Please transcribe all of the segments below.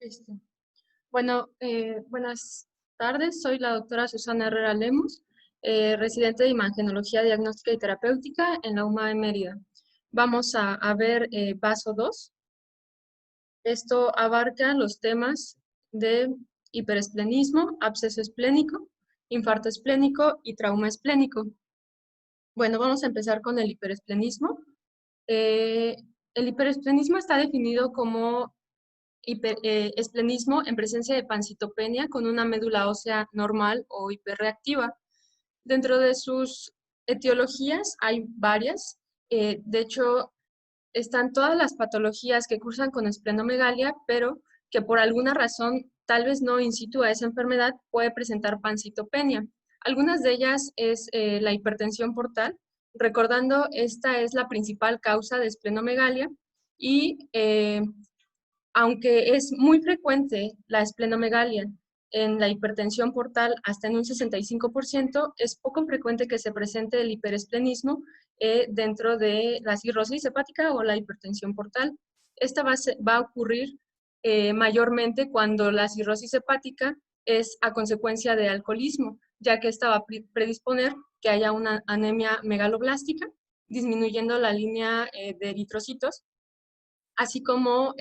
Este, buenas tardes. Soy la doctora Susana Herrera Lemos, residente de Imagenología Diagnóstica y Terapéutica en la UMA de Mérida. Vamos a ver paso 2. Esto abarca los temas de hiperesplenismo, absceso esplénico, infarto esplénico y trauma esplénico. Bueno, vamos a empezar con el hiperesplenismo. Eh, el hiperesplenismo está definido como esplenismo en presencia de pancitopenia con una médula ósea normal o hiperreactiva. Dentro de sus etiologías hay varias. De hecho, están todas las patologías que cursan con esplenomegalia, pero que por alguna razón, tal vez no in situ a esa enfermedad, puede presentar pancitopenia. Algunas de ellas es la hipertensión portal. Recordando, esta es la principal causa de esplenomegalia y aunque es muy frecuente la esplenomegalia en la hipertensión portal hasta en un 65%, es poco frecuente que se presente el hiperesplenismo dentro de la cirrosis hepática o la hipertensión portal. Esta va a ocurrir mayormente cuando la cirrosis hepática es a consecuencia de alcoholismo, ya que esta va a predisponer que haya una anemia megaloblástica, disminuyendo la línea de eritrocitos, así como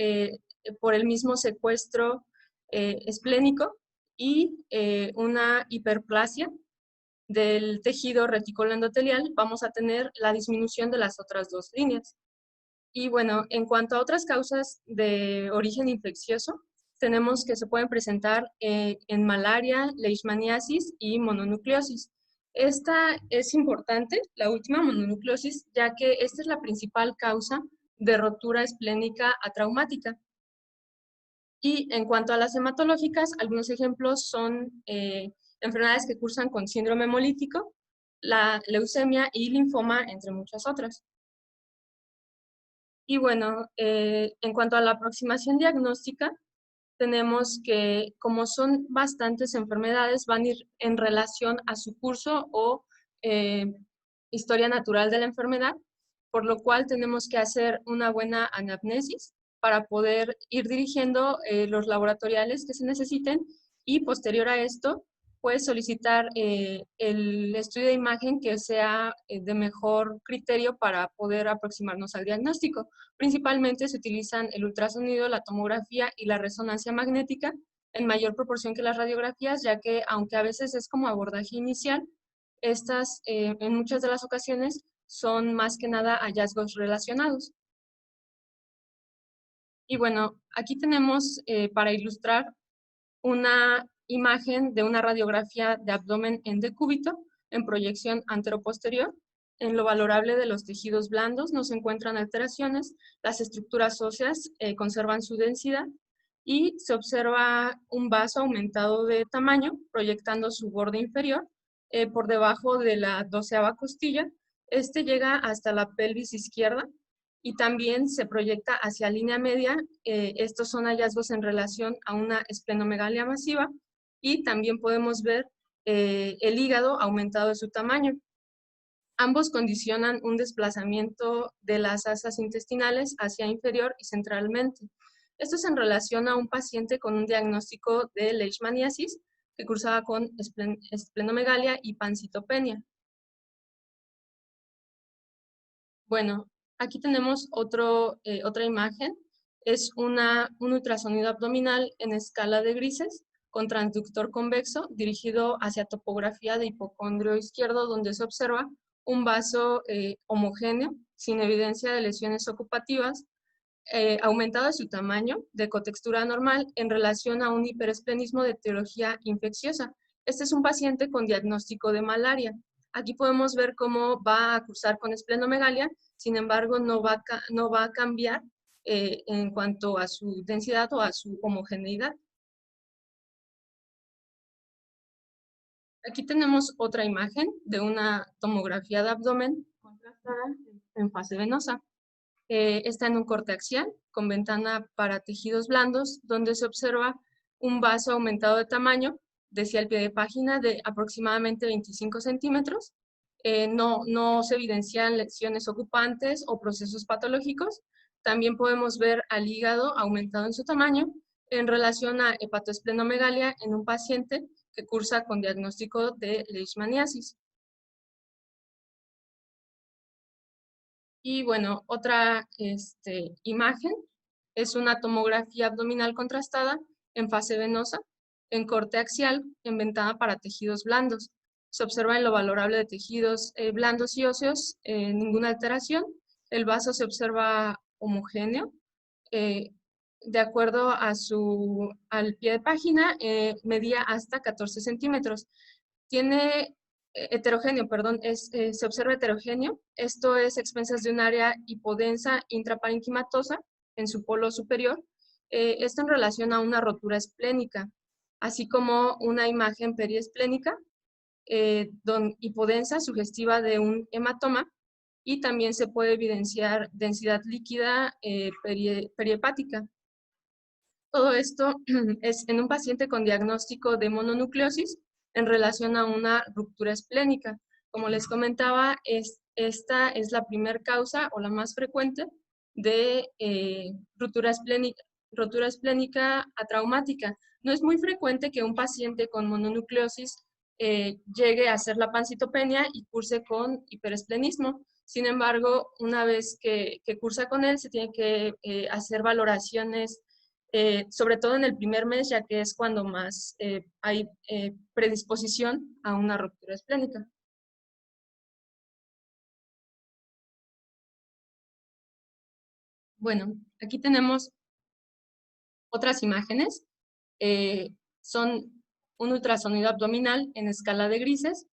por el mismo secuestro esplénico y una hiperplasia del tejido reticular endotelial, vamos a tener la disminución de las otras dos líneas. Y bueno, en cuanto a otras causas de origen infeccioso, tenemos que se pueden presentar en malaria, leishmaniasis y mononucleosis. Esta es importante, la última mononucleosis, ya que esta es la principal causa de rotura esplénica atraumática. Y en cuanto a las hematológicas, algunos ejemplos son enfermedades que cursan con síndrome hemolítico, la leucemia y linfoma, entre muchas otras. Y bueno, en cuanto a la aproximación diagnóstica, tenemos que, como son bastantes enfermedades, van a ir en relación a su curso o historia natural de la enfermedad, por lo cual tenemos que hacer una buena anamnesis para poder ir dirigiendo los laboratoriales que se necesiten y posterior a esto, pues solicitar el estudio de imagen que sea de mejor criterio para poder aproximarnos al diagnóstico. Principalmente se utilizan el ultrasonido, la tomografía y la resonancia magnética en mayor proporción que las radiografías, ya que aunque a veces es como abordaje inicial, estas en muchas de las ocasiones son más que nada hallazgos relacionados. Y bueno, aquí tenemos para ilustrar una imagen de una radiografía de abdomen en decúbito en proyección anteroposterior. En lo valorable de los tejidos blandos no se encuentran alteraciones, las estructuras óseas conservan su densidad y se observa un vaso aumentado de tamaño proyectando su borde inferior por debajo de la 12ª costilla. Este llega hasta la pelvis izquierda y también se proyecta hacia línea media. Estos son hallazgos en relación a una esplenomegalia masiva y también podemos ver el hígado aumentado de su tamaño. Ambos condicionan un desplazamiento de las asas intestinales hacia inferior y centralmente. Esto es en relación a un paciente con un diagnóstico de leishmaniasis que cursaba con esplenomegalia y pancitopenia. Bueno, aquí tenemos otra imagen. Es un ultrasonido abdominal en escala de grises con transductor convexo dirigido hacia topografía de hipocondrio izquierdo, donde se observa un vaso homogéneo, sin evidencia de lesiones ocupativas, aumentado de su tamaño, de cotextura normal, en relación a un hiperesplenismo de etiología infecciosa. Este es un paciente con diagnóstico de malaria. Aquí podemos ver cómo va a cursar con esplenomegalia, sin embargo, no va a cambiar en cuanto a su densidad o a su homogeneidad. Aquí tenemos otra imagen de una tomografía de abdomen contrastada en fase venosa. Está en un corte axial con ventana para tejidos blandos, donde se observa un vaso aumentado de tamaño, decía el pie de página, de aproximadamente 25 centímetros. No se evidencian lesiones ocupantes o procesos patológicos. También podemos ver al hígado aumentado en su tamaño, en relación a hepatoesplenomegalia en un paciente que cursa con diagnóstico de leishmaniasis. Y bueno, otra imagen es una tomografía abdominal contrastada en fase venosa, en corte axial, inventada para tejidos blandos. Se observa en lo valorable de tejidos blandos y óseos ninguna alteración. El vaso se observa homogéneo. eh, de acuerdo al pie de página, medía hasta 14 centímetros. Tiene heterogéneo, perdón, se observa heterogéneo. Esto es a expensas de un área hipodensa intraparenquimatosa en su polo superior. Esto en relación a una rotura esplénica, así como una imagen periesplénica hipodensa sugestiva de un hematoma, y también se puede evidenciar densidad líquida perihepática. Todo esto es en un paciente con diagnóstico de mononucleosis en relación a una ruptura esplénica. Como les comentaba, esta es la primera causa o la más frecuente de ruptura esplénica atraumática. No es muy frecuente que un paciente con mononucleosis llegue a hacer la pancitopenia y curse con hiperesplenismo. Sin embargo, una vez que cursa con él, se tiene que hacer valoraciones sobre todo en el primer mes, ya que es cuando más hay predisposición a una ruptura esplénica. Bueno, aquí tenemos otras imágenes. Son un ultrasonido abdominal en escala de grises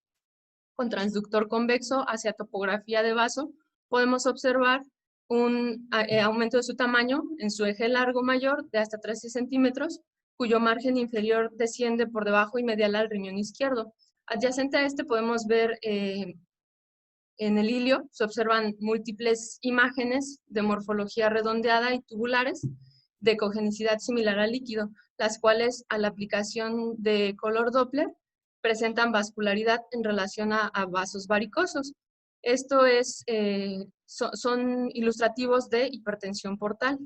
con transductor convexo hacia topografía de vaso. Podemos observar un aumento de su tamaño en su eje largo mayor de hasta 13 centímetros, cuyo margen inferior desciende por debajo y medial al riñón izquierdo. Adyacente a este podemos ver en el ilio, se observan múltiples imágenes de morfología redondeada y tubulares de cogenicidad similar al líquido, las cuales a la aplicación de color Doppler presentan vascularidad en relación a vasos varicosos. Esto son ilustrativos de hipertensión portal.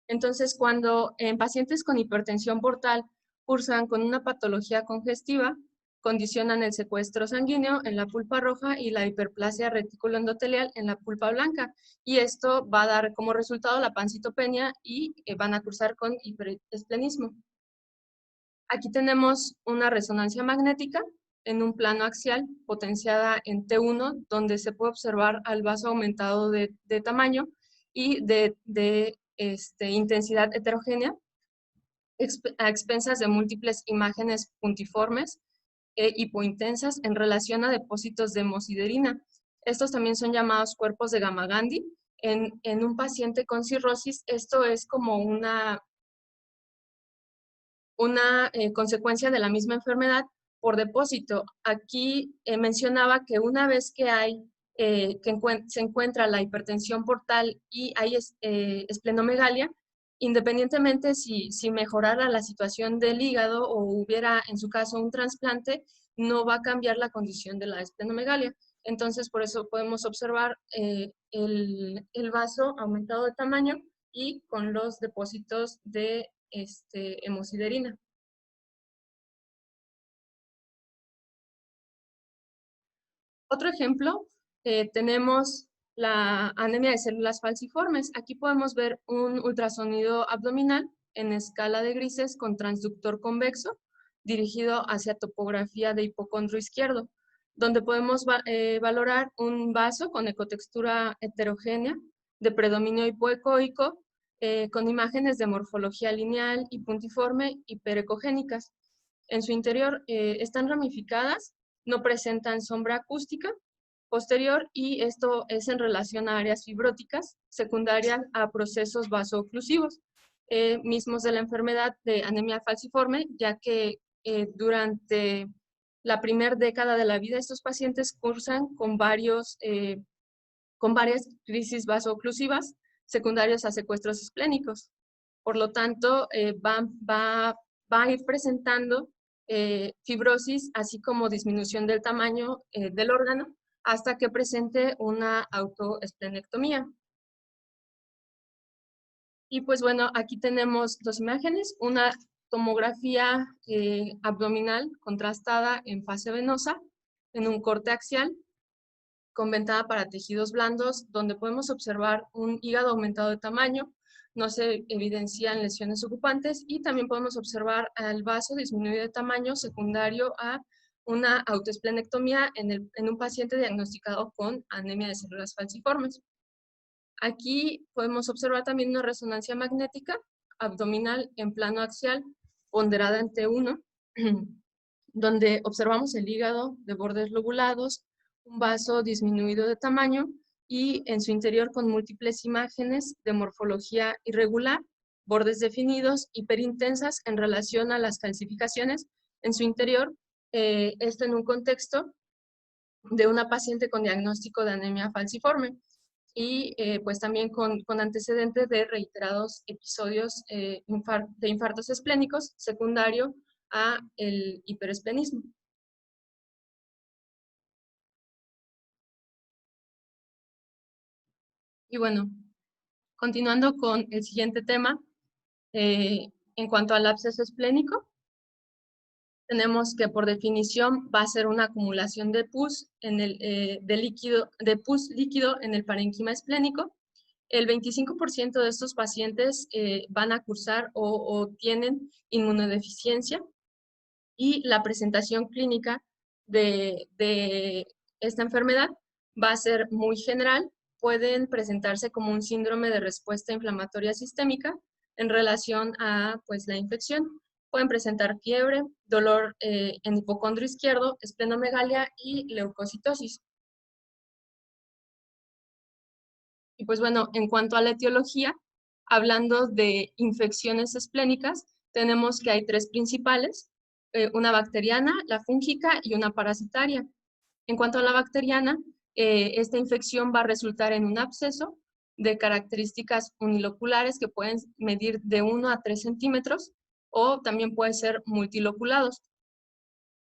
Entonces, cuando en pacientes con hipertensión portal cursan con una patología congestiva, condicionan el secuestro sanguíneo en la pulpa roja y la hiperplasia reticuloendotelial en la pulpa blanca. Y esto va a dar como resultado la pancitopenia y van a cursar con hiperesplenismo. Aquí tenemos una resonancia magnética en un plano axial potenciada en T1, donde se puede observar al vaso aumentado de tamaño y de intensidad heterogénea a expensas de múltiples imágenes puntiformes e hipointensas en relación a depósitos de hemosiderina. Estos también son llamados cuerpos de Gamma-Gandhi. En un paciente con cirrosis, esto es como una consecuencia de la misma enfermedad por depósito. Aquí mencionaba que una vez que se encuentra la hipertensión portal y hay esplenomegalia, independientemente si mejorara la situación del hígado o hubiera en su caso un trasplante, no va a cambiar la condición de la esplenomegalia. Entonces, por eso podemos observar el vaso aumentado de tamaño y con los depósitos de hemosiderina. Otro ejemplo, tenemos la anemia de células falciformes. Aquí podemos ver un ultrasonido abdominal en escala de grises con transductor convexo dirigido hacia topografía de hipocondrio izquierdo, donde podemos valorar un vaso con ecotextura heterogénea de predominio hipoecoico con imágenes de morfología lineal y puntiforme hiperecogénicas. En su interior están ramificadas, no presentan sombra acústica posterior y esto es en relación a áreas fibróticas secundarias a procesos vasooclusivos mismos de la enfermedad de anemia falciforme, ya que durante la primera década de la vida estos pacientes cursan con varias crisis vasooclusivas secundarias a secuestros esplénicos. Por lo tanto, va a ir presentando fibrosis, así como disminución del tamaño del órgano, hasta que presente una autoesplenectomía. Y pues bueno, aquí tenemos dos imágenes, una tomografía abdominal contrastada en fase venosa, en un corte axial, con ventana para tejidos blandos, donde podemos observar un hígado aumentado de tamaño, no se evidencian lesiones ocupantes, y también podemos observar al vaso disminuido de tamaño secundario a una autoesplenectomía en un paciente diagnosticado con anemia de células falciformes. Aquí podemos observar también una resonancia magnética abdominal en plano axial, ponderada en T1, donde observamos el hígado de bordes lobulados, un vaso disminuido de tamaño y en su interior con múltiples imágenes de morfología irregular, bordes definidos, hiperintensas en relación a las calcificaciones en su interior, esto en un contexto de una paciente con diagnóstico de anemia falciforme y pues también con antecedentes de reiterados episodios de infartos esplénicos secundario a el hiperesplenismo. Y bueno, continuando con el siguiente tema, en cuanto al absceso esplénico, tenemos que por definición va a ser una acumulación de pus, de pus líquido en el parénquima esplénico. El 25% de estos pacientes van a cursar o tienen inmunodeficiencia, y la presentación clínica de esta enfermedad va a ser muy general. Pueden presentarse como un síndrome de respuesta inflamatoria sistémica en relación a pues, la infección. Pueden presentar fiebre, dolor en hipocondrio izquierdo, esplenomegalia y leucocitosis. Y pues bueno, en cuanto a la etiología, hablando de infecciones esplénicas, tenemos que hay tres principales, una bacteriana, la fúngica y una parasitaria. En cuanto a la bacteriana, esta infección va a resultar en un absceso de características uniloculares que pueden medir de 1 a 3 centímetros o también pueden ser multiloculados.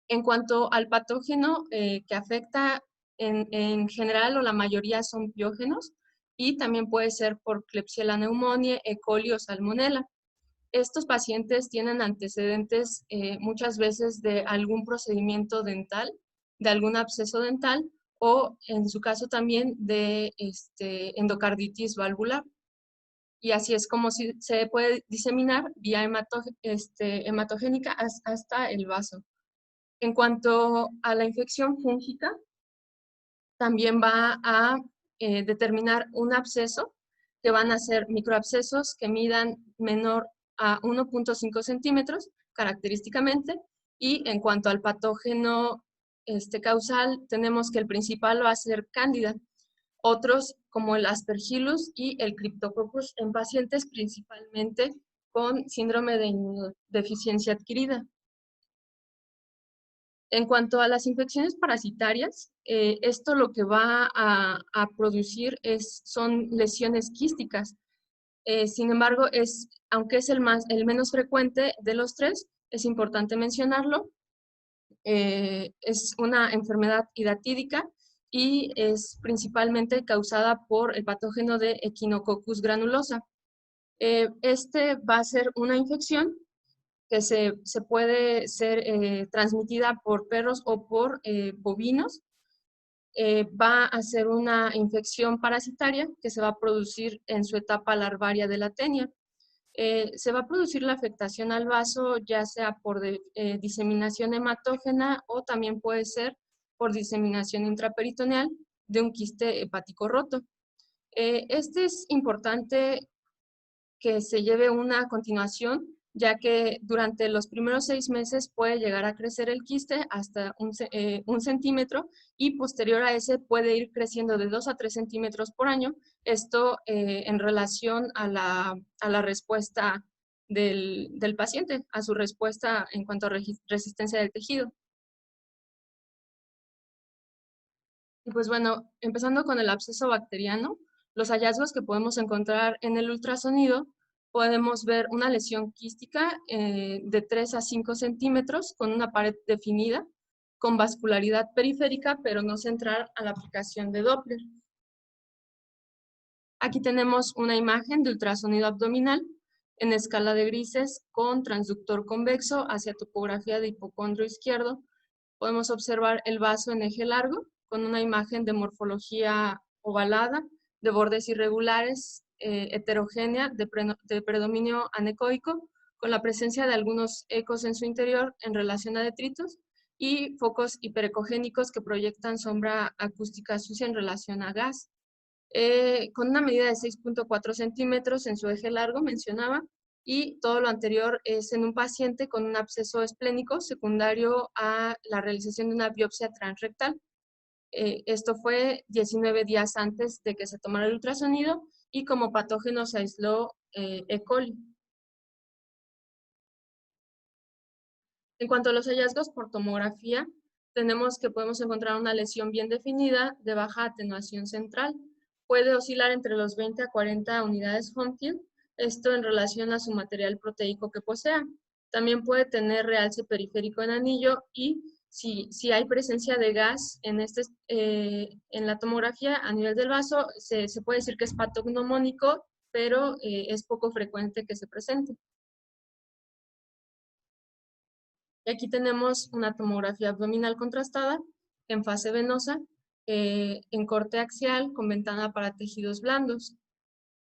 En cuanto al patógeno que afecta en general o la mayoría son piógenos y también puede ser por Klebsiella pneumoniae, E. coli o Salmonella. Estos pacientes tienen antecedentes muchas veces de algún procedimiento dental, de algún absceso dental o en su caso también de endocarditis valvular. Y así es como se puede diseminar vía hematogénica hasta el vaso. En cuanto a la infección fúngica, también va a determinar un absceso, que van a ser microabscesos que midan menor a 1.5 centímetros, característicamente, y en cuanto al patógeno causal, tenemos que el principal va a ser cándida, otros como el Aspergillus y el Cryptococcus en pacientes principalmente con síndrome de inmunodeficiencia adquirida. En cuanto a las infecciones parasitarias, esto lo que va a producir son lesiones quísticas. Sin embargo, aunque es el menos frecuente de los tres, es importante mencionarlo. Es una enfermedad hidatídica y es principalmente causada por el patógeno de Echinococcus granulosa. Este va a ser una infección que se puede ser transmitida por perros o por bovinos. Va a ser una infección parasitaria que se va a producir en su etapa larvaria de la tenia. Se va a producir la afectación al vaso ya sea por diseminación hematógena o también puede ser por diseminación intraperitoneal de un quiste hepático roto. Este es importante que se lleve una continuación, ya que durante los primeros 6 meses puede llegar a crecer el quiste hasta un centímetro y posterior a ese puede ir creciendo de 2 a 3 centímetros por año. Esto en relación a la respuesta del paciente, a su respuesta en cuanto a resistencia del tejido. Y pues bueno, empezando con el absceso bacteriano, los hallazgos que podemos encontrar en el ultrasonido, podemos ver una lesión quística de 3 a 5 centímetros con una pared definida, con vascularidad periférica, pero no central a la aplicación de Doppler. Aquí tenemos una imagen de ultrasonido abdominal en escala de grises con transductor convexo hacia topografía de hipocondrio izquierdo. Podemos observar el vaso en eje largo con una imagen de morfología ovalada, de bordes irregulares, heterogénea, de predominio anecoico, con la presencia de algunos ecos en su interior en relación a detritos y focos hiperecogénicos que proyectan sombra acústica sucia en relación a gas. Con una medida de 6.4 centímetros en su eje largo, mencionaba, y todo lo anterior es en un paciente con un absceso esplénico secundario a la realización de una biopsia transrectal. Esto fue 19 días antes de que se tomara el ultrasonido y como patógeno se aisló E. coli. En cuanto a los hallazgos por tomografía, tenemos que podemos encontrar una lesión bien definida de baja atenuación central. Puede oscilar entre los 20 a 40 unidades Hopkins, esto en relación a su material proteico que posea. También puede tener realce periférico en anillo y si hay presencia de gas en la tomografía a nivel del vaso, se puede decir que es patognomónico, pero es poco frecuente que se presente. Y aquí tenemos una tomografía abdominal contrastada en fase venosa, en corte axial con ventana para tejidos blandos.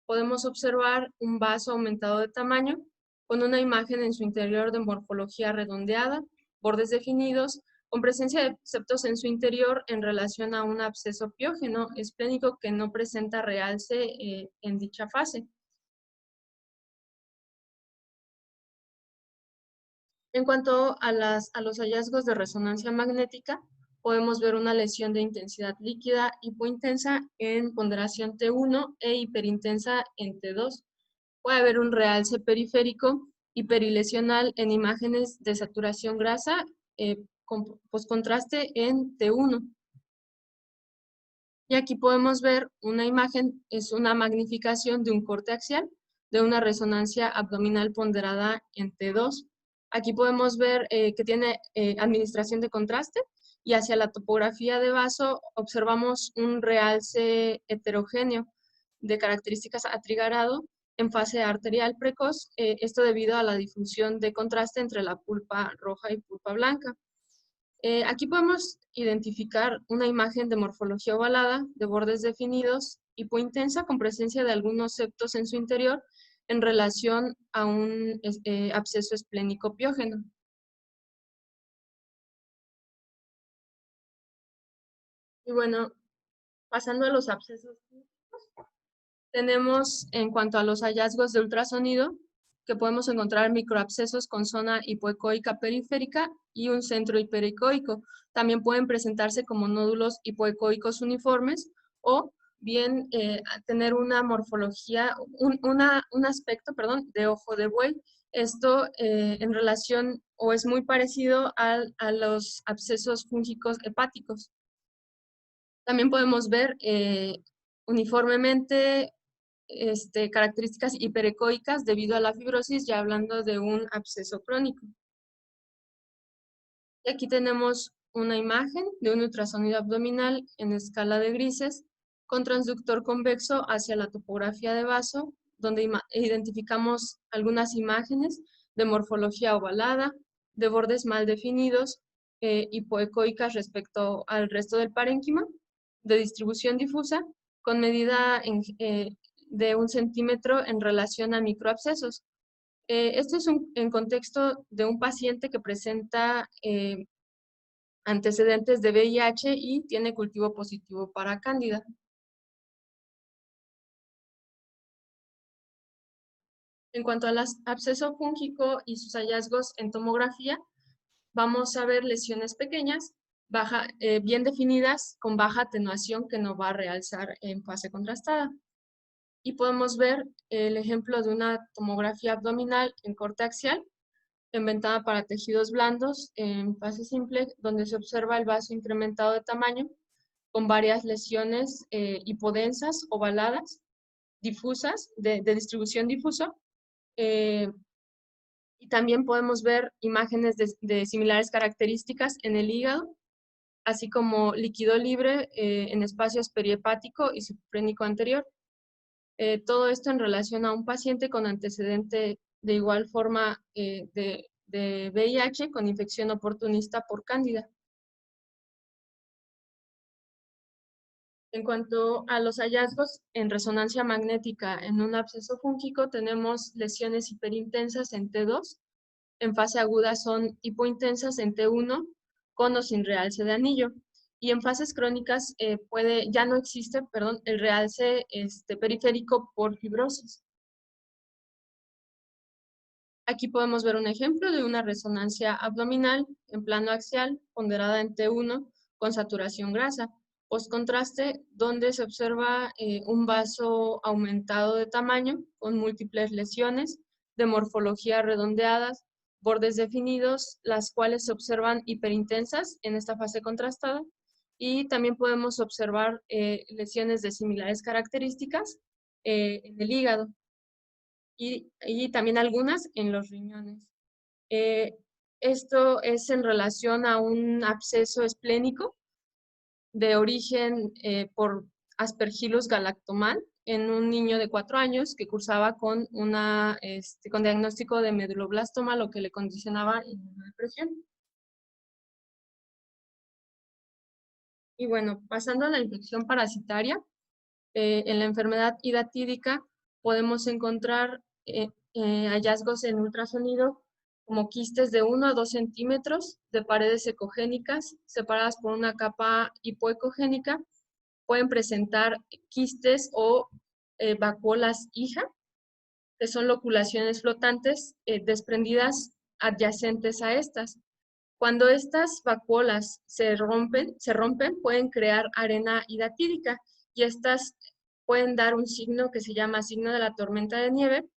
Podemos observar un vaso aumentado de tamaño con una imagen en su interior de morfología redondeada, bordes definidos, con presencia de septos en su interior en relación a un absceso piógeno esplénico que no presenta realce en dicha fase. En cuanto a los hallazgos de resonancia magnética, podemos ver una lesión de intensidad líquida hipointensa en ponderación T1 e hiperintensa en T2. Puede haber un realce periférico hiperilesional en imágenes de saturación grasa con postcontraste en T1. Y aquí podemos ver una imagen, es una magnificación de un corte axial de una resonancia abdominal ponderada en T2. Aquí podemos ver que tiene administración de contraste y hacia la topografía de vaso observamos un realce heterogéneo de características atrigarado en fase arterial precoz, esto debido a la difusión de contraste entre la pulpa roja y pulpa blanca. Aquí podemos identificar una imagen de morfología ovalada, de bordes definidos, hipointensa con presencia de algunos septos en su interior en relación a un absceso esplénico piógeno. Y bueno, pasando a los abscesos, tenemos en cuanto a los hallazgos de ultrasonido, que podemos encontrar microabscesos con zona hipoecoica periférica y un centro hiperecoico. También pueden presentarse como nódulos hipoecoicos uniformes o bien tener una morfología, un aspecto, perdón, de ojo de buey. Esto en relación o es muy parecido a los abscesos fúngicos hepáticos. También podemos ver uniformemente características hiperecoicas debido a la fibrosis, ya hablando de un absceso crónico. Y aquí tenemos una imagen de un ultrasonido abdominal en escala de grises con transductor convexo hacia la topografía de vaso, donde identificamos algunas imágenes de morfología ovalada, de bordes mal definidos, hipoecoicas respecto al resto del parénquima, de distribución difusa, con medida de 1 centímetro en relación a microabscesos. Esto es en contexto de un paciente que presenta antecedentes de VIH y tiene cultivo positivo para cándida. En cuanto al absceso fúngico y sus hallazgos en tomografía, vamos a ver lesiones pequeñas, bien definidas, con baja atenuación que no va a realzar en fase contrastada. Y podemos ver el ejemplo de una tomografía abdominal en corte axial, inventada para tejidos blandos en fase simple, donde se observa el vaso incrementado de tamaño con varias lesiones hipodensas, ovaladas, difusas, de distribución difusa. Y también podemos ver imágenes de similares características en el hígado, así como líquido libre en espacios perihepático y subfrénico anterior. Todo esto en relación a un paciente con antecedente de igual forma de VIH con infección oportunista por cándida. En cuanto a los hallazgos en resonancia magnética en un absceso fúngico, tenemos lesiones hiperintensas en T2, en fase aguda son hipointensas en T1, con o sin realce de anillo. Y en fases crónicas ya no existe, perdón, el realce periférico por fibrosis. Aquí podemos ver un ejemplo de una resonancia abdominal en plano axial, ponderada en T1, con saturación grasa. Postcontraste, donde se observa un vaso aumentado de tamaño, con múltiples lesiones, de morfología redondeadas, bordes definidos, las cuales se observan hiperintensas en esta fase contrastada, y también podemos observar lesiones de similares características en el hígado y también algunas en los riñones. Eh, Esto es en relación a un absceso esplénico de origen por Aspergillus galactomal en un niño de 4 años que cursaba con diagnóstico de meduloblastoma, lo que le condicionaba inmunodepresión. Y bueno, pasando a la infección parasitaria, en la enfermedad hidatídica podemos encontrar hallazgos en ultrasonido como quistes de 1 a 2 centímetros de paredes ecogénicas separadas por una capa hipoecogénica. Pueden presentar quistes o vacuolas hija, que son loculaciones flotantes desprendidas adyacentes a estas. Cuando estas vacuolas se rompen, pueden crear arena hidatídica y estas pueden dar un signo que se llama signo de la tormenta de nieve,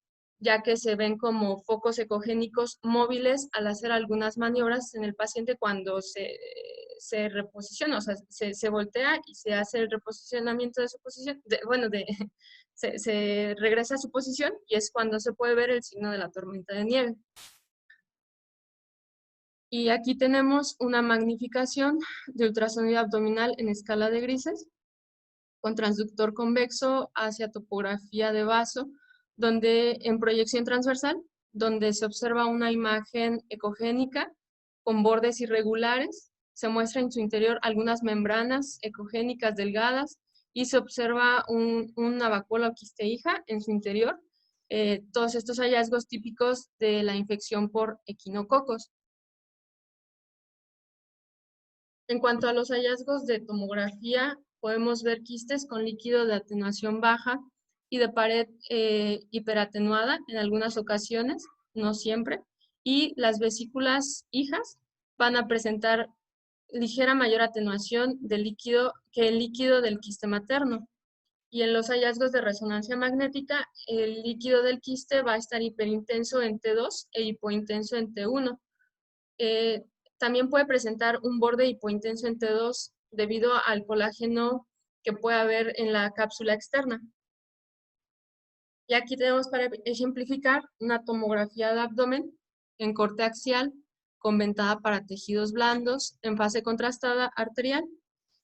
ya que se ven como focos ecogénicos móviles al hacer algunas maniobras en el paciente cuando se reposiciona, o sea, se voltea y se hace el reposicionamiento de su posición, se regresa a su posición y es cuando se puede ver el signo de la tormenta de nieve. Y aquí tenemos una magnificación de ultrasonido abdominal en escala de grises, con transductor convexo hacia topografía de vaso, donde en proyección transversal, donde se observa una imagen ecogénica con bordes irregulares, se muestra en su interior algunas membranas ecogénicas delgadas y se observa una vacuola o quiste hija en su interior. Todos estos hallazgos típicos de la infección por equinococos. En cuanto a los hallazgos de tomografía, podemos ver quistes con líquido de atenuación baja y de pared hiperatenuada en algunas ocasiones, no siempre, y las vesículas hijas van a presentar ligera mayor atenuación del líquido que el líquido del quiste materno. Y en los hallazgos de resonancia magnética, el líquido del quiste va a estar hiperintenso en T2 e hipointenso en T1. También puede presentar un borde hipointenso en T2 debido al colágeno que puede haber en la cápsula externa. Y aquí tenemos para ejemplificar una tomografía de abdomen en corte axial con ventada para tejidos blandos en fase contrastada arterial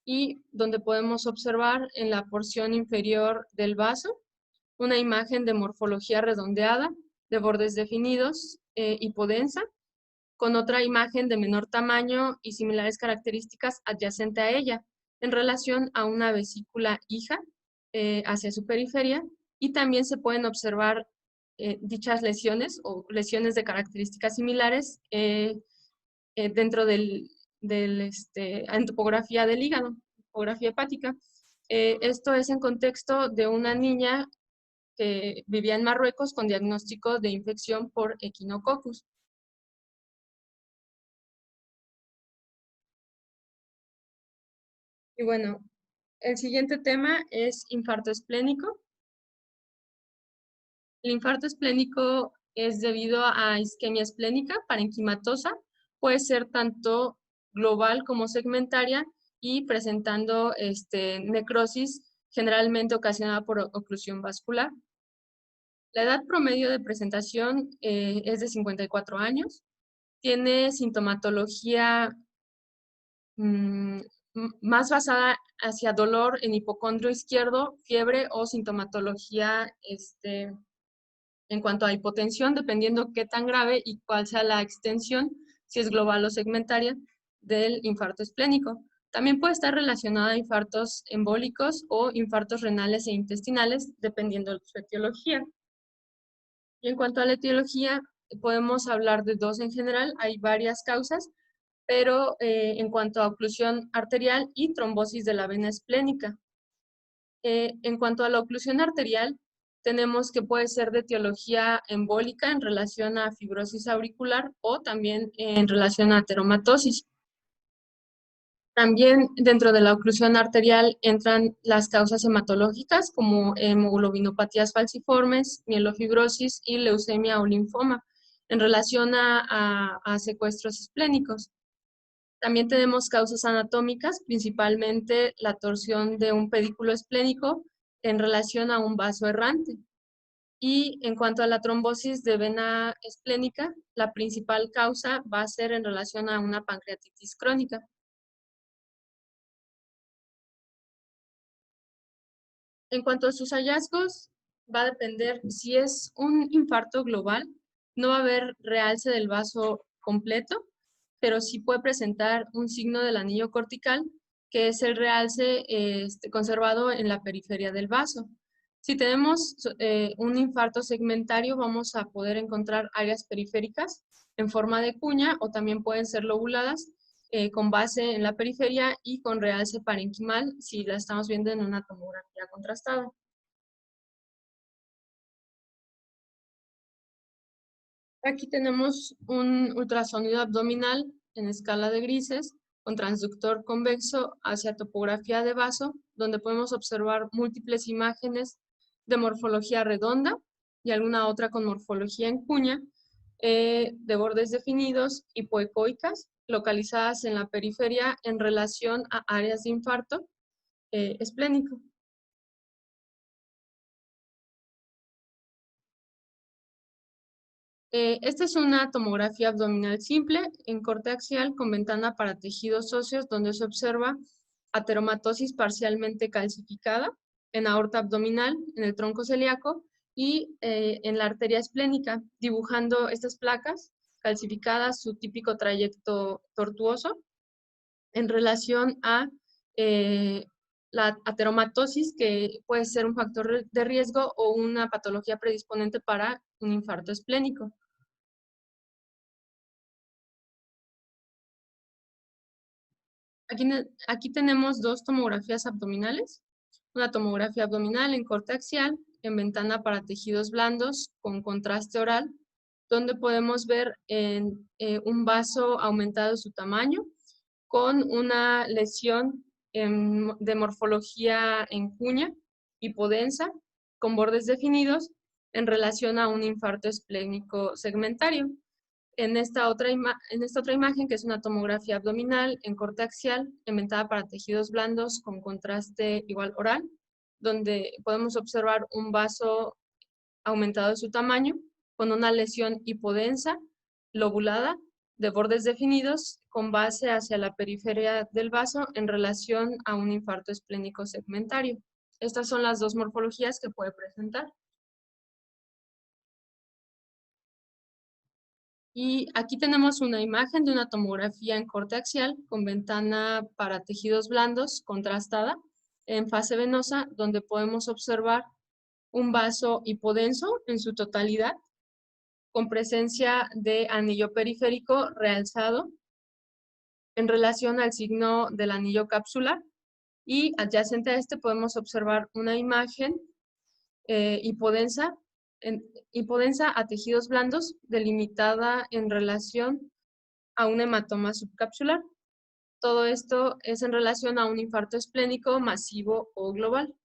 y donde podemos observar en la porción inferior del vaso una imagen de morfología redondeada, de bordes definidos, hipodensa, con otra imagen de menor tamaño y similares características adyacente a ella, en relación a una vesícula hija hacia su periferia, y también se pueden observar dichas lesiones o lesiones de características similares dentro en topografía del hígado, topografía hepática. Esto es en contexto de una niña que vivía en Marruecos con diagnóstico de infección por Echinococcus. Y bueno, el siguiente tema es infarto esplénico. El infarto esplénico es debido a isquemia esplénica parenquimatosa. Puede ser tanto global como segmentaria y presentando necrosis generalmente ocasionada por oclusión vascular. La edad promedio de presentación es de 54 años. Tiene sintomatología más basada hacia dolor en hipocondrio izquierdo, fiebre o sintomatología en cuanto a hipotensión, dependiendo qué tan grave y cuál sea la extensión, si es global o segmentaria, del infarto esplénico. También puede estar relacionada a infartos embólicos o infartos renales e intestinales, dependiendo de su etiología. Y en cuanto a la etiología, podemos hablar de dos en general. Hay varias causas, pero en cuanto a oclusión arterial y trombosis de la vena esplénica. En cuanto a la oclusión arterial, tenemos que puede ser de etiología embólica en relación a fibrosis auricular o también en relación a ateromatosis. También dentro de la oclusión arterial entran las causas hematológicas como hemoglobinopatías falciformes, mielofibrosis y leucemia o linfoma en relación a secuestros esplénicos. También tenemos causas anatómicas, principalmente la torsión de un pedículo esplénico en relación a un vaso errante. Y en cuanto a la trombosis de vena esplénica, la principal causa va a ser en relación a una pancreatitis crónica. En cuanto a sus hallazgos, va a depender si es un infarto global, no va a haber realce del vaso completo, pero sí puede presentar un signo del anillo cortical, que es el realce conservado en la periferia del vaso. Si tenemos un infarto segmentario, vamos a poder encontrar áreas periféricas en forma de cuña o también pueden ser lobuladas con base en la periferia y con realce parenquimal si la estamos viendo en una tomografía contrastada. Aquí tenemos un ultrasonido abdominal en escala de grises con transductor convexo hacia topografía de vaso, donde podemos observar múltiples imágenes de morfología redonda y alguna otra con morfología en cuña, de bordes definidos, hipoecoicas, localizadas en la periferia en relación a áreas de infarto esplénico. Esta es una tomografía abdominal simple en corte axial con ventana para tejidos óseos donde se observa ateromatosis parcialmente calcificada en aorta abdominal, en el tronco celíaco y en la arteria esplénica, dibujando estas placas calcificadas su típico trayecto tortuoso en relación a la ateromatosis, que puede ser un factor de riesgo o una patología predisponente para un infarto esplénico. Aquí tenemos dos tomografías abdominales. Una tomografía abdominal en corte axial, en ventana para tejidos blandos con contraste oral, donde podemos ver un vaso aumentado su tamaño con una lesión de morfología en cuña, hipodensa, con bordes definidos en relación a un infarto esplénico segmentario. En esta otra imagen, que es una tomografía abdominal en corte axial, inventada para tejidos blandos con contraste igual oral, donde podemos observar un vaso aumentado de su tamaño, con una lesión hipodensa, lobulada, de bordes definidos, con base hacia la periferia del vaso en relación a un infarto esplénico segmentario. Estas son las dos morfologías que puede presentar. Y aquí tenemos una imagen de una tomografía en corte axial con ventana para tejidos blandos contrastada en fase venosa, donde podemos observar un vaso hipodenso en su totalidad, con presencia de anillo periférico realzado en relación al signo del anillo capsular. Y adyacente a este podemos observar una imagen hipodensa a tejidos blandos, delimitada en relación a un hematoma subcapsular. Todo esto es en relación a un infarto esplénico masivo o global.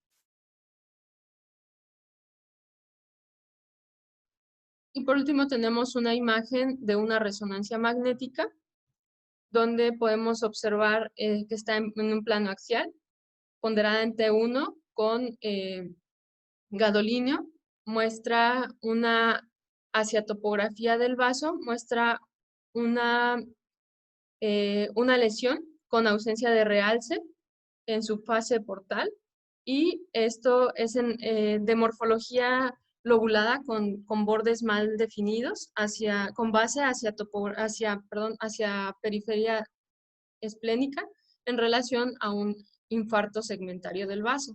Y por último tenemos una imagen de una resonancia magnética, donde podemos observar que está en un plano axial, ponderada en T1 con gadolíneo, muestra una, hacia topografía del vaso, muestra una lesión con ausencia de realce en su fase portal, y esto es de morfología lobulada con bordes mal definidos, con base hacia periferia esplénica en relación a un infarto segmentario del vaso.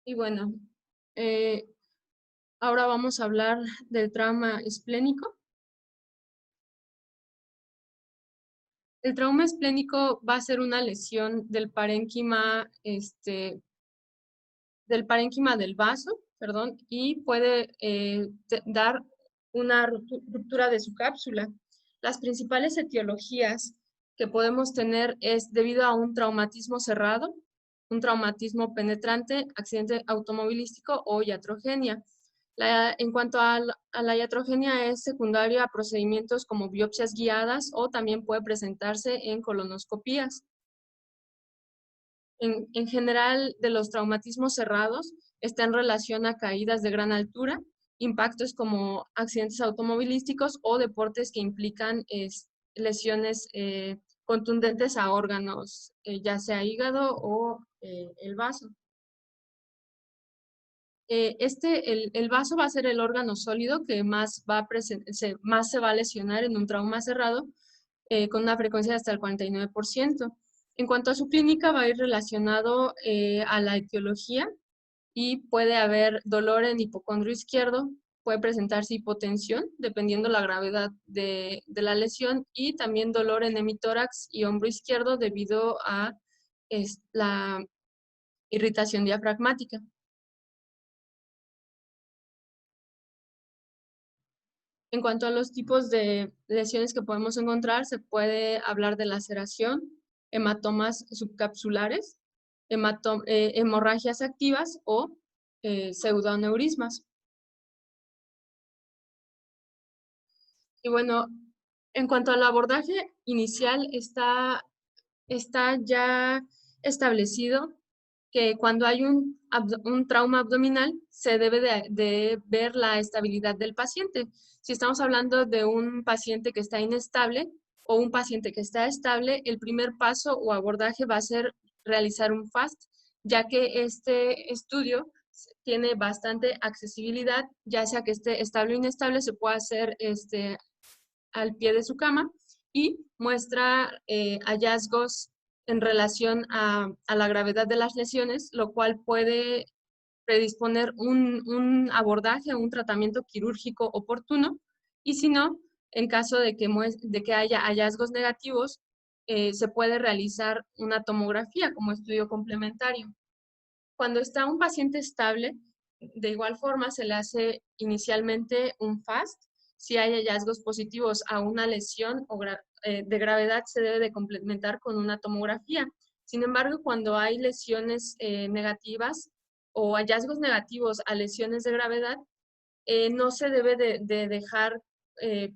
Y bueno, eh, ahora vamos a hablar del trauma esplénico. El trauma esplénico va a ser una lesión del parénquima del vaso, perdón, y puede dar una ruptura de su cápsula. Las principales etiologías que podemos tener es debido a un traumatismo cerrado, un traumatismo penetrante, accidente automovilístico o iatrogenia. En cuanto a la iatrogenia, es secundaria a procedimientos como biopsias guiadas o también puede presentarse en colonoscopías. En general, de los traumatismos cerrados, está en relación a caídas de gran altura, impactos como accidentes automovilísticos o deportes que implican lesiones contundentes a órganos, ya sea hígado o el vaso. El vaso va a ser el órgano sólido que más se va a lesionar en un trauma cerrado, con una frecuencia de hasta el 49%. En cuanto a su clínica, va a ir relacionado a la etiología y puede haber dolor en hipocondrio izquierdo, puede presentarse hipotensión, dependiendo la gravedad de la lesión, y también dolor en hemitórax y hombro izquierdo debido a la irritación diafragmática. En cuanto a los tipos de lesiones que podemos encontrar, se puede hablar de laceración, hematomas subcapsulares, hemorragias activas o pseudoaneurismas. Y bueno, en cuanto al abordaje inicial, está ya establecido que cuando hay un trauma abdominal se debe de ver la estabilidad del paciente. Si estamos hablando de un paciente que está inestable o un paciente que está estable, el primer paso o abordaje va a ser realizar un FAST, ya que este estudio tiene bastante accesibilidad, ya sea que esté estable o inestable, se puede hacer al pie de su cama y muestra hallazgos en relación a la gravedad de las lesiones, lo cual puede predisponer un abordaje o un tratamiento quirúrgico oportuno, y si no, en caso de que haya hallazgos negativos, se puede realizar una tomografía como estudio complementario. Cuando está un paciente estable, de igual forma se le hace inicialmente un FAST. Si hay hallazgos positivos a una lesión de gravedad, se debe de complementar con una tomografía. Sin embargo, cuando hay lesiones negativas o hallazgos negativos a lesiones de gravedad, no se debe de dejar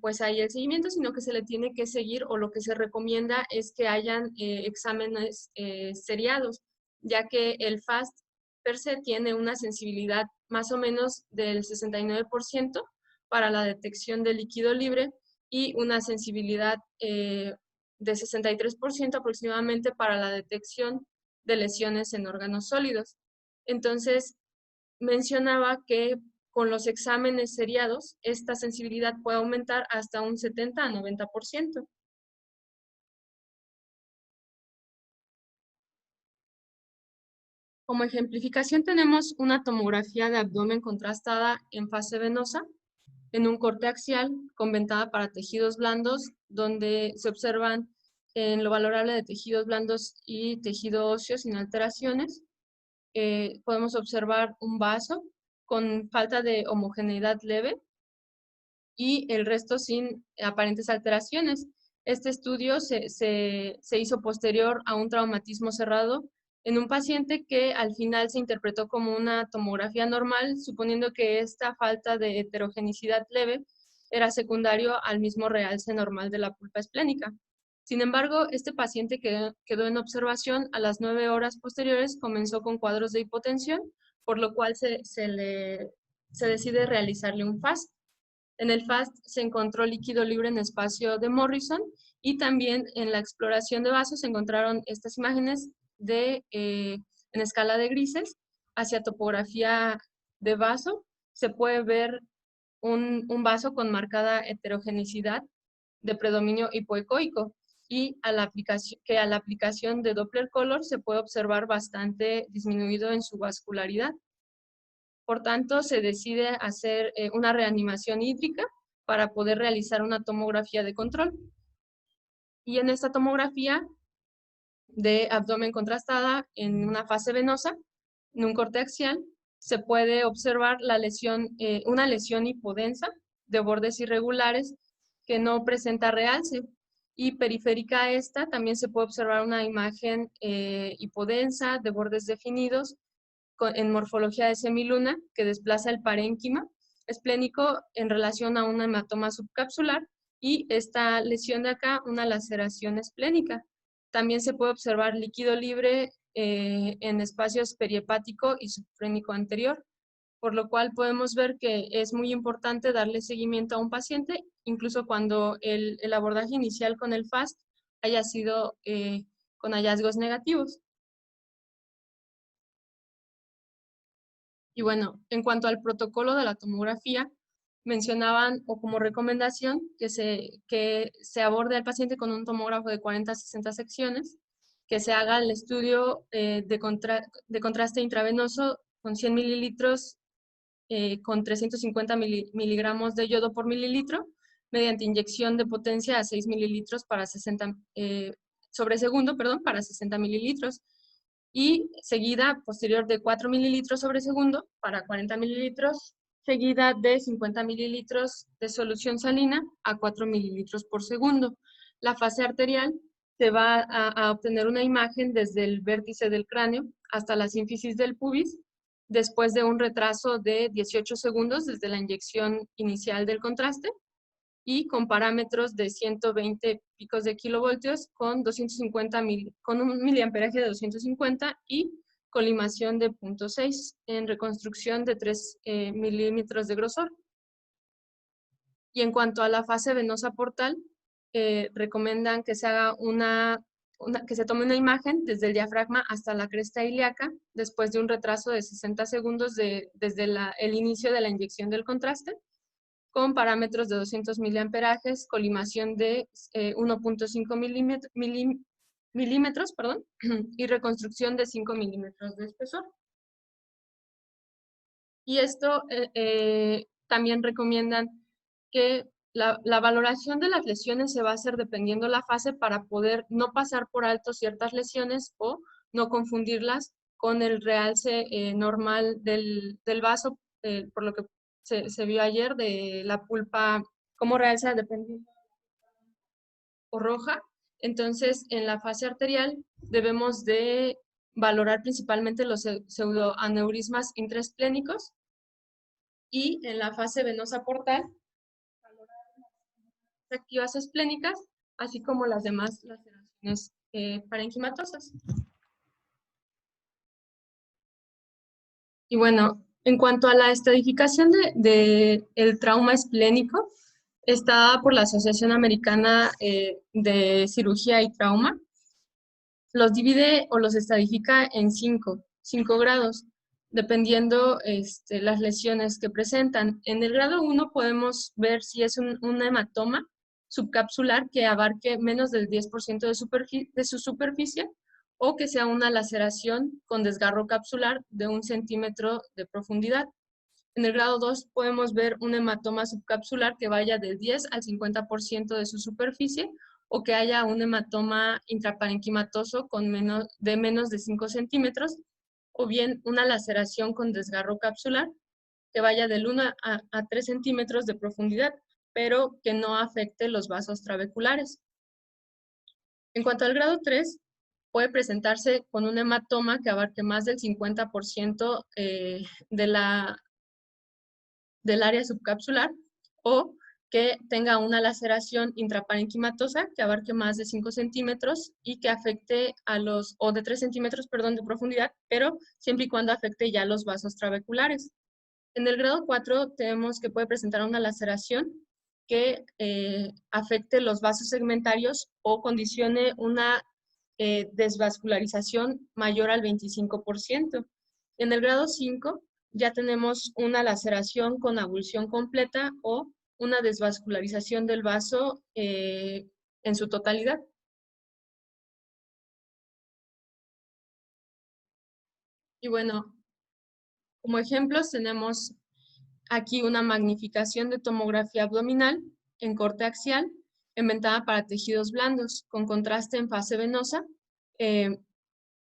pues ahí el seguimiento, sino que se le tiene que seguir, o lo que se recomienda es que hayan exámenes seriados, ya que el FAST per se tiene una sensibilidad más o menos del 69% para la detección de líquido libre y una sensibilidad de 63% aproximadamente para la detección de lesiones en órganos sólidos. Entonces, mencionaba que con los exámenes seriados, esta sensibilidad puede aumentar hasta un 70 a 90%. Como ejemplificación tenemos una tomografía de abdomen contrastada en fase venosa, en un corte axial con ventada para tejidos blandos, donde se observan en lo valorable de tejidos blandos y tejido óseo sin alteraciones. Podemos observar un vaso con falta de homogeneidad leve y el resto sin aparentes alteraciones. Este estudio se hizo posterior a un traumatismo cerrado en un paciente que al final se interpretó como una tomografía normal, suponiendo que esta falta de heterogenicidad leve era secundario al mismo realce normal de la pulpa esplénica. Sin embargo, este paciente quedó en observación a las 9 horas posteriores, comenzó con cuadros de hipotensión, por lo cual se decide realizarle un FAST. En el FAST se encontró líquido libre en espacio de Morrison y también en la exploración de vasos se encontraron estas imágenes en escala de grises hacia topografía de vaso. Se puede ver un vaso con marcada heterogenicidad de predominio hipoecoico y a la aplicación de Doppler Color se puede observar bastante disminuido en su vascularidad. Por tanto, se decide hacer una reanimación hídrica para poder realizar una tomografía de control. Y en esta tomografía de abdomen contrastada en una fase venosa, en un corte axial, se puede observar una lesión hipodensa de bordes irregulares que no presenta realce. Y periférica a esta también se puede observar una imagen hipodensa de bordes definidos en morfología de semiluna que desplaza el parénquima esplénico en relación a un hematoma subcapsular y esta lesión de acá, una laceración esplénica. También se puede observar líquido libre en espacios perihepático y subfrénico anterior, por lo cual podemos ver que es muy importante darle seguimiento a un paciente, incluso cuando el abordaje inicial con el FAST haya sido con hallazgos negativos. Y bueno, en cuanto al protocolo de la tomografía, mencionaban o como recomendación que se aborde al paciente con un tomógrafo de 40 a 60 secciones, que se haga el estudio de contraste intravenoso con 100 mililitros con 350 miligramos de yodo por mililitro, mediante inyección de potencia a 6 mililitros sobre segundo, para 60 mililitros, y seguida posterior de 4 mililitros sobre segundo para 40 mililitros, seguida de 50 mililitros de solución salina a 4 mililitros por segundo. La fase arterial se va a obtener una imagen desde el vértice del cráneo hasta la sínfisis del pubis, después de un retraso de 18 segundos desde la inyección inicial del contraste, y con parámetros de 120 picos de kilovoltios con un miliamperaje de 250 y colimación de 0.6 en reconstrucción de 3 milímetros de grosor. Y en cuanto a la fase venosa portal, recomiendan que se haga que se tome una imagen desde el diafragma hasta la cresta ilíaca después de un retraso de 60 segundos desde el inicio de la inyección del contraste, con parámetros de 200 miliamperajes, colimación de 1.5 milímetros, y reconstrucción de 5 milímetros de espesor. Y esto también recomiendan que la valoración de las lesiones se va a hacer dependiendo la fase para poder no pasar por alto ciertas lesiones o no confundirlas con el realce normal del vaso, por lo que se vio ayer de la pulpa, cómo realza dependiendo o roja. Entonces, en la fase arterial debemos de valorar principalmente los pseudoaneurismas intraesplénicos y en la fase venosa portal activas esplénicas, así como las demás laceraciones parenquimatosas. Y bueno, en cuanto a la estratificación del trauma esplénico, está dada por la Asociación Americana de Cirugía y Trauma. Los divide o los estratifica en 5 grados, dependiendo las lesiones que presentan. En el grado 1 podemos ver si es un hematoma subcapsular que abarque menos del 10% de su superficie o que sea una laceración con desgarro capsular de 1 centímetro de profundidad. En el grado 2 podemos ver un hematoma subcapsular que vaya del 10 al 50% de su superficie o que haya un hematoma intraparenquimatoso de menos de 5 centímetros o bien una laceración con desgarro capsular que vaya del 1 a 3 centímetros de profundidad, pero que no afecte los vasos trabeculares. En cuanto al grado 3, puede presentarse con un hematoma que abarque más del 50% del área subcapsular o que tenga una laceración intraparenquimatosa que abarque más de 5 centímetros y que afecte o de 3 centímetros, de profundidad, pero siempre y cuando afecte ya los vasos trabeculares. En el grado 4 tenemos que puede presentar una laceración que afecte los vasos segmentarios o condicione una desvascularización mayor al 25%. En el grado 5 ya tenemos una laceración con avulsión completa o una desvascularización del vaso en su totalidad. Y bueno, como ejemplos tenemos aquí una magnificación de tomografía abdominal en corte axial, inventada para tejidos blandos, con contraste en fase venosa, eh,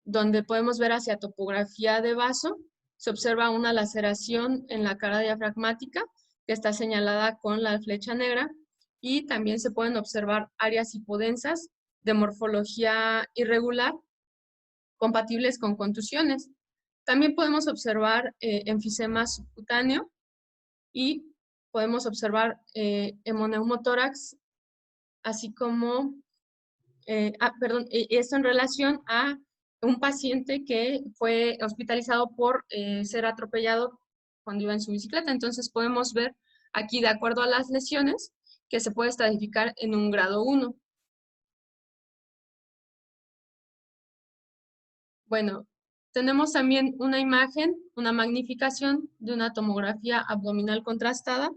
donde podemos ver hacia topografía de vaso, se observa una laceración en la cara diafragmática, que está señalada con la flecha negra, y también se pueden observar áreas hipodensas de morfología irregular, compatibles con contusiones. También podemos observar enfisema subcutáneo y podemos observar hemoneumotórax, así como, esto en relación a un paciente que fue hospitalizado por ser atropellado cuando iba en su bicicleta. Entonces podemos ver aquí, de acuerdo a las lesiones, que se puede estratificar en un grado 1. Bueno, tenemos también una imagen, una magnificación de una tomografía abdominal contrastada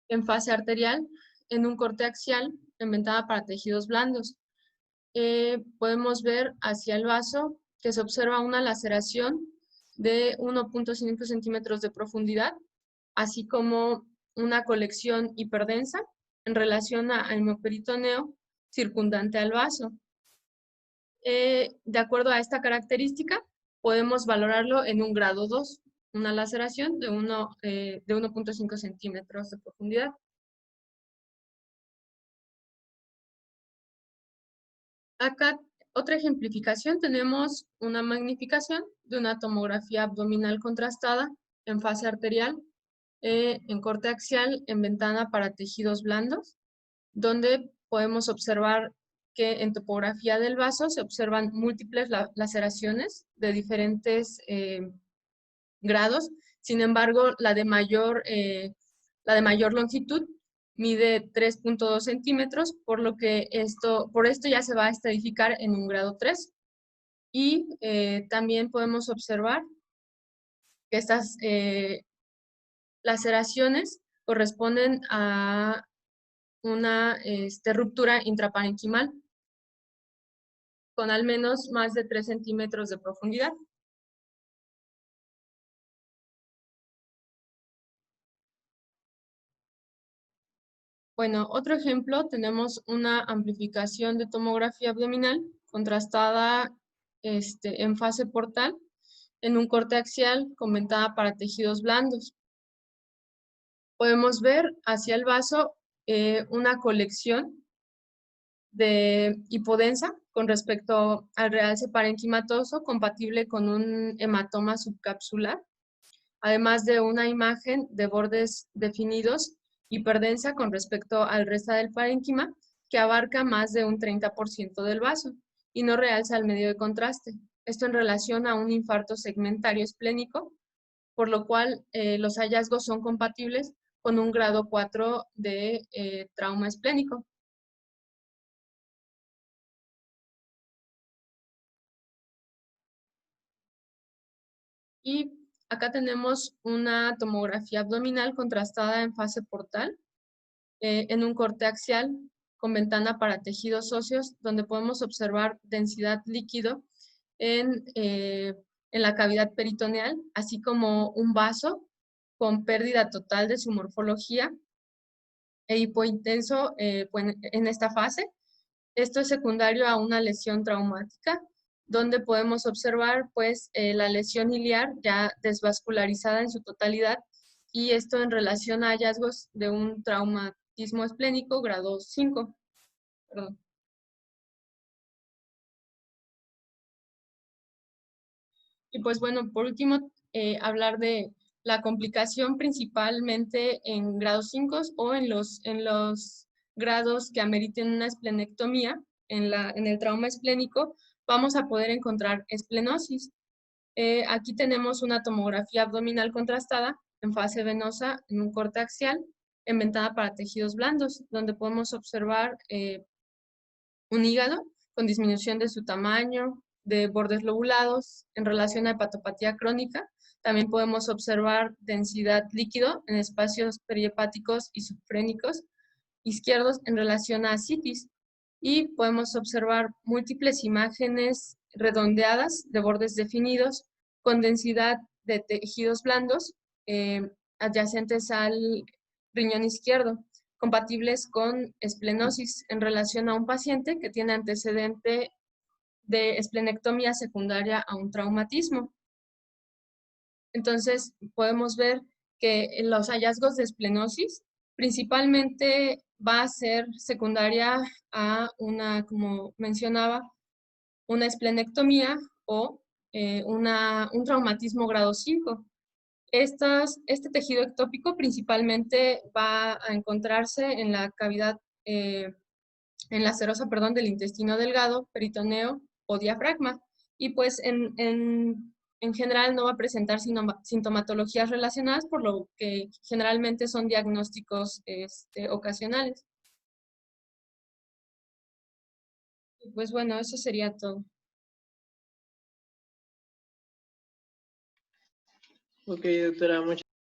en fase arterial, en un corte axial, inventada para tejidos blandos. Podemos ver hacia el vaso que se observa una laceración de 1.5 centímetros de profundidad, así como una colección hiperdensa en relación al hemoperitoneo circundante al vaso. De acuerdo a esta característica, podemos valorarlo en un grado 2, una laceración de 1.5 centímetros de profundidad. Acá, otra ejemplificación, tenemos una magnificación de una tomografía abdominal contrastada en fase arterial, en corte axial, en ventana para tejidos blandos, donde podemos observar que en topografía del vaso se observan múltiples laceraciones de diferentes grados. Sin embargo, la de mayor longitud mide 3.2 centímetros, por lo que por esto ya se va a estratificar en un grado 3. Y también podemos observar que estas laceraciones corresponden a una ruptura intraparenquimal con al menos más de 3 centímetros de profundidad. Bueno, otro ejemplo, tenemos una amplificación de tomografía abdominal contrastada en fase portal en un corte axial con ventana para tejidos blandos. Podemos ver hacia el vaso una colección de hipodensa con respecto al realce parenquimatoso compatible con un hematoma subcapsular, además de una imagen de bordes definidos hiperdensa con respecto al resto del parénquima, que abarca más de un 30% del vaso y no realza el medio de contraste. Esto en relación a un infarto segmentario esplénico, por lo cual los hallazgos son compatibles con un grado 4 de trauma esplénico. Y acá tenemos una tomografía abdominal contrastada en fase portal, en un corte axial con ventana para tejidos óseos, donde podemos observar densidad líquido en la cavidad peritoneal, así como un vaso con pérdida total de su morfología e hipointenso en esta fase. Esto es secundario a una lesión traumática, donde podemos observar pues la lesión iliar ya desvascularizada en su totalidad, y esto en relación a hallazgos de un traumatismo esplénico grado 5. Perdón. Y pues bueno, por último, hablar de la complicación principalmente en grados 5 o en los grados que ameriten una esplenectomía. En el trauma esplénico vamos a poder encontrar esplenosis. Aquí tenemos una tomografía abdominal contrastada en fase venosa en un corte axial, en ventana para tejidos blandos, donde podemos observar un hígado con disminución de su tamaño, de bordes lobulados en relación a hepatopatía crónica. También podemos observar densidad líquido en espacios perihepáticos y subfrénicos izquierdos en relación a ascitis. Y podemos observar múltiples imágenes redondeadas de bordes definidos con densidad de tejidos blandos adyacentes al riñón izquierdo, compatibles con esplenosis en relación a un paciente que tiene antecedente de esplenectomía secundaria a un traumatismo. Entonces, podemos ver que los hallazgos de esplenosis principalmente va a ser secundaria a una, como mencionaba, una esplenectomía o un traumatismo grado 5. Este tejido ectópico principalmente va a encontrarse en la cavidad, en la serosa, perdón, del intestino delgado, peritoneo o diafragma. Y pues en general no va a presentar sintomatologías relacionadas, por lo que generalmente son diagnósticos ocasionales. Y pues bueno, eso sería todo. Ok, doctora, muchas